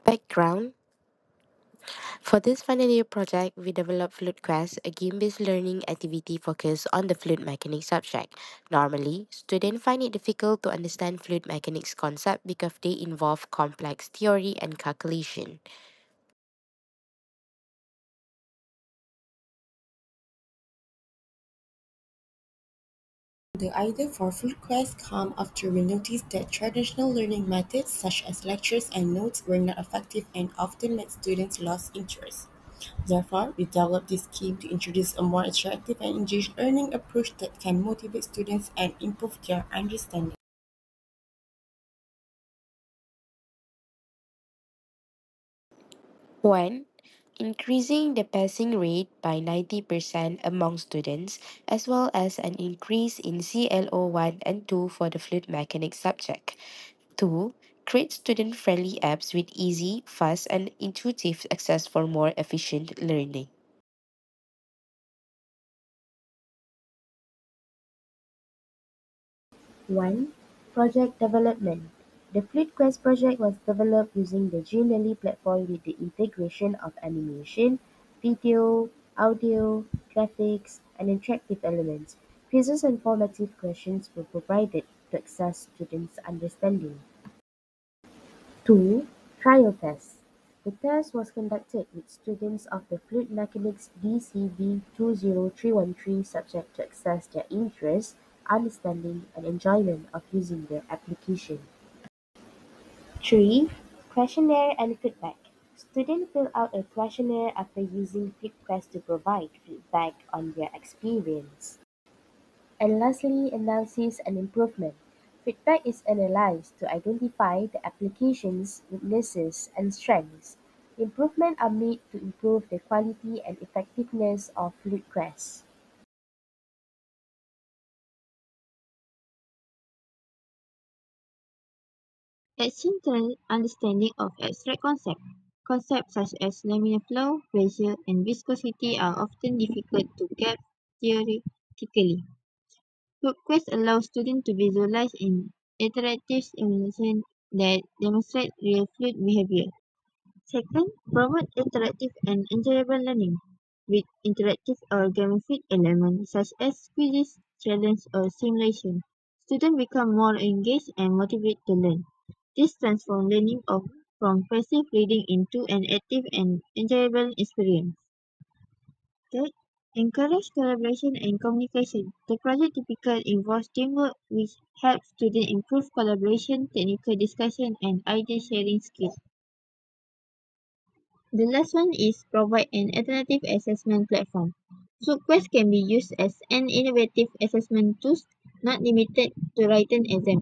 Background. For this final year project, we developed Flute Quest, a game-based learning activity focused on the fluid mechanics subject. Normally, students find it difficult to understand fluid mechanics concept because they involve complex theory and calculation. The idea for FluidQuest came after we noticed that traditional learning methods such as lectures and notes were not effective and often made students lose interest. Therefore, we developed this scheme to introduce a more interactive and engaged learning approach that can motivate students and improve their understanding. 1. Increasing the passing rate by 90% among students, as well as an increase in CLO 1 and 2 for the fluid mechanics subject. 2. Create student friendly apps with easy, fast, and intuitive access for more efficient learning. 1. Project development. The FleetQuest project was developed using the Genie platform with the integration of animation, video, audio, graphics, and interactive elements. Quizzes and formative questions were provided to assess students' understanding. 2. Trial test. The test was conducted with students of the Fluid Mechanics DCB 20313 subject to assess their interest, understanding, and enjoyment of using the application. 3. Questionnaire and feedback. Students fill out a questionnaire after using FlipQuest to provide feedback on their experience. And lastly, analysis and improvement. Feedback is analyzed to identify the application's weaknesses and strengths. Improvements are made to improve the quality and effectiveness of requests. A central understanding of abstract concepts. Concepts such as laminar flow, pressure, and viscosity are often difficult to grasp theoretically. Requests allow students to visualize an interactive simulation that demonstrate real fluid behavior. Second, promote interactive and enjoyable learning with interactive or gamified elements such as quizzes, challenges, or simulation. Students become more engaged and motivated to learn. This transforms learning from passive reading into an active and enjoyable experience. Third, encourage collaboration and communication. The project typically involves teamwork, which helps students improve collaboration, technical discussion, and idea sharing skills. The last one is provide an alternative assessment platform. So Quest can be used as an innovative assessment tool, not limited to written exam.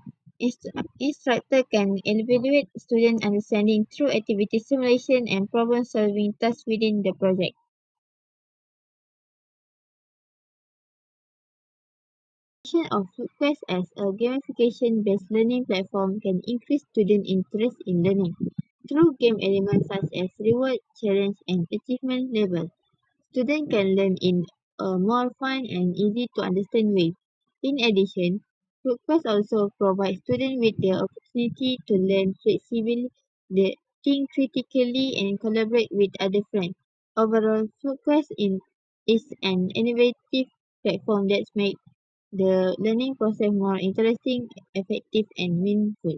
Instructor can evaluate student understanding through activity simulation and problem solving tasks within the project. The use of Quest as a gamification-based learning platform can increase student interest in learning through game elements such as reward, challenge, and achievement level. Students can learn in a more fun and easy to understand way. In addition, Fruitquest also provides students with the opportunity to learn flexibly, think critically, and collaborate with other friends. Overall, is an innovative platform that makes the learning process more interesting, effective, and meaningful.